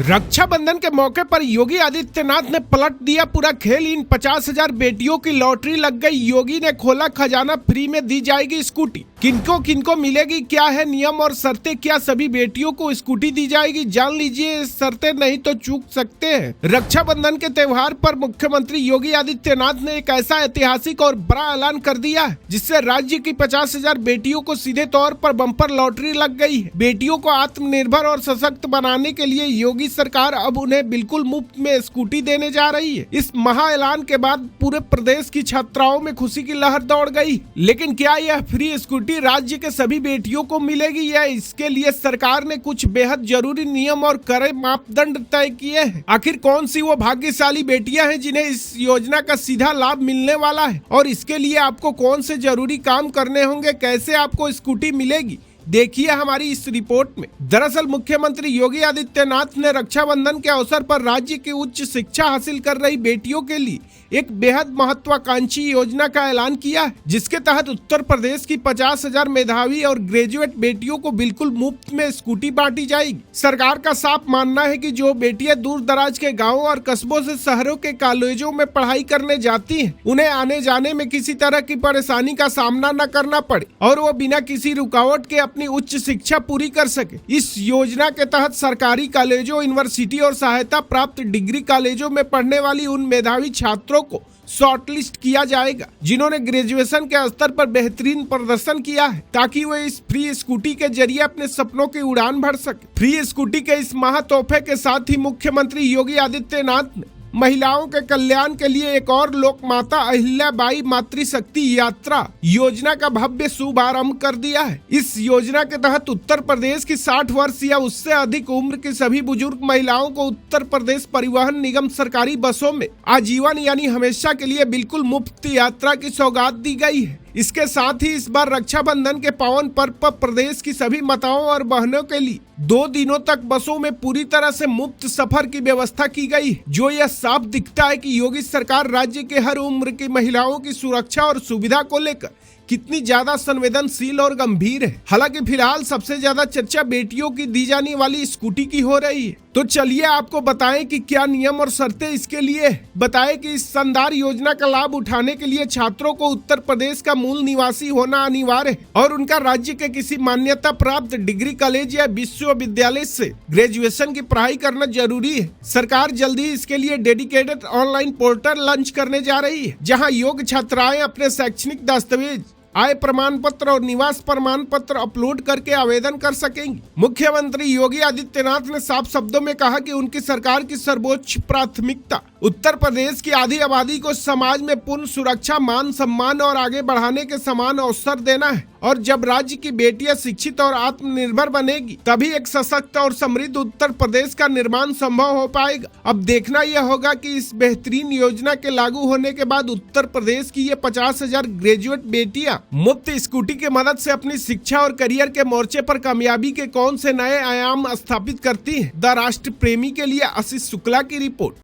रक्षाबंधन के मौके पर योगी आदित्यनाथ ने पलट दिया पूरा खेल। इन 50,000 बेटियों की लॉटरी लग गई। योगी ने खोला खजाना, फ्री में दी जाएगी स्कूटी। किनको किनको मिलेगी, क्या है नियम और शर्तें, क्या सभी बेटियों को स्कूटी दी जाएगी, जान लीजिए शर्तें, नहीं तो चूक सकते हैं। रक्षाबंधन के त्योहार पर मुख्यमंत्री योगी आदित्यनाथ ने एक ऐसा ऐतिहासिक और बड़ा ऐलान कर दिया है जिससे राज्य की 50,000 बेटियों को सीधे तौर पर बम्पर लॉटरी लग गई है। बेटियों को आत्मनिर्भर और सशक्त बनाने के लिए योगी सरकार अब उन्हें बिल्कुल मुफ्त में स्कूटी देने जा रही है। इस महा ऐलान के बाद पूरे प्रदेश की छात्राओं में खुशी की लहर दौड़ गई। लेकिन क्या यह फ्री स्कूटी राज्य के सभी बेटियों को मिलेगी या इसके लिए सरकार ने कुछ बेहद जरूरी नियम और कड़े मापदंड तय किए हैं? आखिर कौन सी वो भाग्यशाली बेटियां हैं जिन्हें इस योजना का सीधा लाभ मिलने वाला है और इसके लिए आपको कौन से जरूरी काम करने होंगे, कैसे आपको स्कूटी मिलेगी, देखिए हमारी इस रिपोर्ट में। दरअसल मुख्यमंत्री योगी आदित्यनाथ ने रक्षाबंधन के अवसर पर राज्य की उच्च शिक्षा हासिल कर रही बेटियों के लिए एक बेहद महत्वाकांक्षी योजना का ऐलान किया है, जिसके तहत उत्तर प्रदेश की 50,000 मेधावी और ग्रेजुएट बेटियों को बिल्कुल मुफ्त में स्कूटी बांटी जाएगी। सरकार का साफ मानना है कि जो बेटियां दूर दराज के गाँवों और कस्बों से शहरों के कॉलेजों में पढ़ाई करने जाती हैं, उन्हें आने जाने में किसी तरह की परेशानी का सामना न करना पड़े और वो बिना किसी रुकावट के अपनी उच्च शिक्षा पूरी कर सके। इस योजना के तहत सरकारी कॉलेजों, यूनिवर्सिटी और सहायता प्राप्त डिग्री कॉलेजों में पढ़ने वाली उन मेधावी छात्रों को शॉर्टलिस्ट किया जाएगा जिन्होंने ग्रेजुएशन के स्तर पर बेहतरीन प्रदर्शन किया है, ताकि वे इस फ्री स्कूटी के जरिए अपने सपनों की उड़ान भर सके। फ्री स्कूटी के इस महा तोहफे के साथ ही मुख्यमंत्री योगी आदित्यनाथ ने महिलाओं के कल्याण के लिए एक और लोक माता अहिल्याबाई मातृशक्ति यात्रा योजना का भव्य शुभारंभ कर दिया है। इस योजना के तहत उत्तर प्रदेश की 60 वर्ष या उससे अधिक उम्र की सभी बुजुर्ग महिलाओं को उत्तर प्रदेश परिवहन निगम सरकारी बसों में आजीवन यानी हमेशा के लिए बिल्कुल मुफ्त यात्रा की सौगात दी गई है। इसके साथ ही इस बार रक्षाबंधन के पावन पर्व पर प्रदेश की सभी माताओं और बहनों के लिए 2 दिनों तक बसों में पूरी तरह से मुफ्त सफर की व्यवस्था की गई, जो यह साफ दिखता है कि योगी सरकार राज्य के हर उम्र की महिलाओं की सुरक्षा और सुविधा को लेकर कितनी ज्यादा संवेदनशील और गंभीर है। हालांकि फिलहाल सबसे ज्यादा चर्चा बेटियों की दी जाने वाली स्कूटी की हो रही है। तो चलिए आपको बताएं कि क्या नियम और शर्तें इसके लिए है। बताएं कि इस शानदार योजना का लाभ उठाने के लिए छात्रों को उत्तर प्रदेश का मूल निवासी होना अनिवार्य है और उनका राज्य के किसी मान्यता प्राप्त डिग्री कॉलेज या विश्वविद्यालय से ग्रेजुएशन की पढ़ाई करना जरूरी है। सरकार जल्दी ही इसके लिए डेडिकेटेड ऑनलाइन पोर्टल लॉन्च करने जा रही है, जहाँ योग्य छात्राएं अपने शैक्षणिक दस्तावेज, आय प्रमाण पत्र और निवास प्रमाण पत्र अपलोड करके आवेदन कर सकेंगी। मुख्यमंत्री योगी आदित्यनाथ ने साफ शब्दों में कहा कि उनकी सरकार की सर्वोच्च प्राथमिकता उत्तर प्रदेश की आधी आबादी को समाज में पूर्ण सुरक्षा, मान सम्मान और आगे बढ़ाने के समान अवसर देना है और जब राज्य की बेटियां शिक्षित और आत्मनिर्भर बनेगी तभी एक सशक्त और समृद्ध उत्तर प्रदेश का निर्माण संभव हो पाएगा। अब देखना यह होगा कि इस बेहतरीन योजना के लागू होने के बाद उत्तर प्रदेश की ये 50,000 ग्रेजुएट बेटियां मुफ्त स्कूटी की मदद से अपनी शिक्षा और करियर के मोर्चे पर कामयाबी के कौन से नए आयाम स्थापित करती हैं। द राष्ट्र प्रेमी के लिए आशीष शुक्ला की रिपोर्ट।